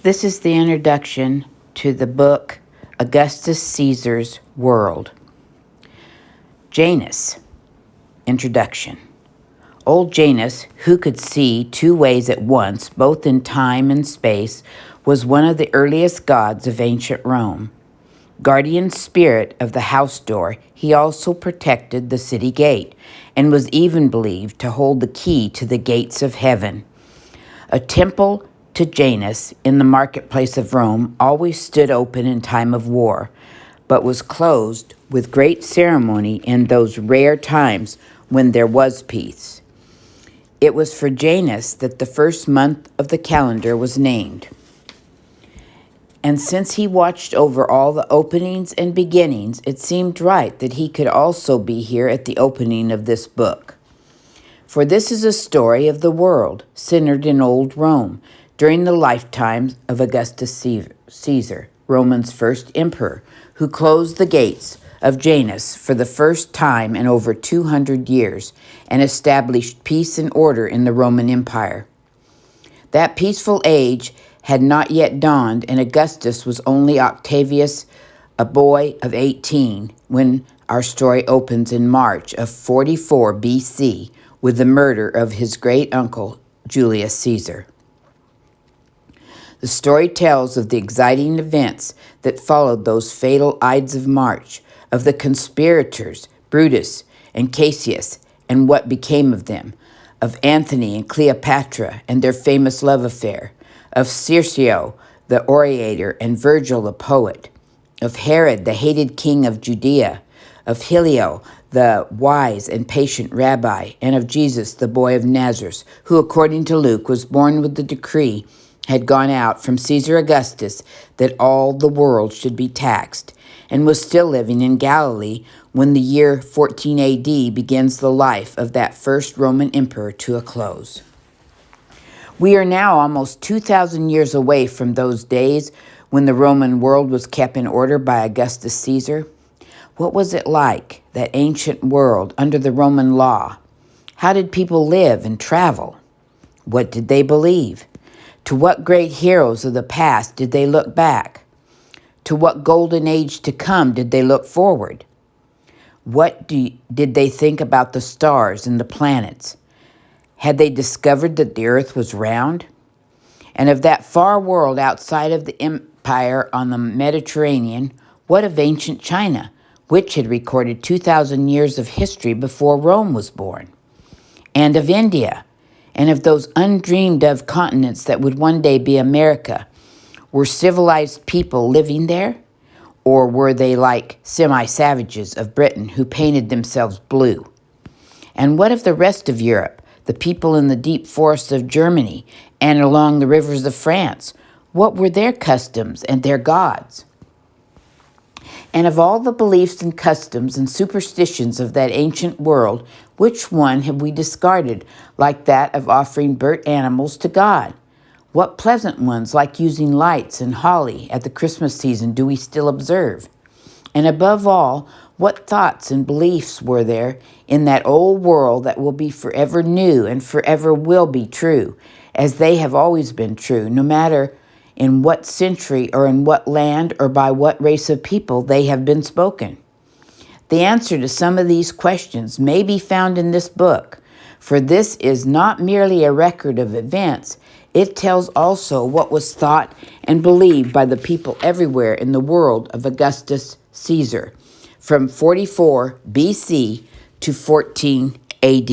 This is the introduction to the book Augustus Caesar's World. Janus. Introduction. Old Janus, who could see two ways at once, both in time and space, was one of the earliest gods of ancient Rome. Guardian spirit of the house door, he also protected the city gate and was even believed to hold the key to the gates of heaven. A temple to Janus in the marketplace of Rome always stood open in time of war, but was closed with great ceremony in those rare times when there was peace. It was for Janus that the first month of the calendar was named. And since he watched over all the openings and beginnings, it seemed right that he could also be here at the opening of this book. For this is a story of the world centered in old Rome during the lifetime of Augustus Caesar, Rome's first emperor, who closed the gates of Janus for the first time in over 200 years and established peace and order in the Roman Empire. That peaceful age had not yet dawned, and Augustus was only Octavius, a boy of 18, when our story opens in March of 44 BC with the murder of his great uncle, Julius Caesar. The story tells of the exciting events that followed those fatal Ides of March, of the conspirators, Brutus and Cassius, and what became of them, of Antony and Cleopatra and their famous love affair, of Circe, the orator, and Virgil, the poet, of Herod, the hated king of Judea, of Hillel, the wise and patient rabbi, and of Jesus, the boy of Nazareth, who, according to Luke, was born with the decree had gone out from Caesar Augustus that all the world should be taxed, and was still living in Galilee when the year 14 AD begins the life of that first Roman emperor to a close. We are now almost 2,000 years away from those days when the Roman world was kept in order by Augustus Caesar. What was it like, that ancient world under the Roman law? How did people live and travel? What did they believe? To what great heroes of the past did they look back? To what golden age to come did they look forward? What did they think about the stars and the planets? Had they discovered that the earth was round? And of that far world outside of the empire on the Mediterranean, what of ancient China, which had recorded 2,000 years of history before Rome was born? And of India, and of those undreamed of continents that would one day be America? Were civilized people living there? Or were they like semi-savages of Britain who painted themselves blue? And what of the rest of Europe, the people in the deep forests of Germany and along the rivers of France? What were their customs and their gods? And of all the beliefs and customs and superstitions of that ancient world, which one have we discarded, like that of offering burnt animals to God? What pleasant ones, like using lights and holly at the Christmas season, do we still observe? And above all, what thoughts and beliefs were there in that old world that will be forever new and forever will be true, as they have always been true, no matter in what century or in what land or by what race of people they have been spoken? The answer to some of these questions may be found in this book, for this is not merely a record of events, it tells also what was thought and believed by the people everywhere in the world of Augustus Caesar, from 44 BC to 14 AD.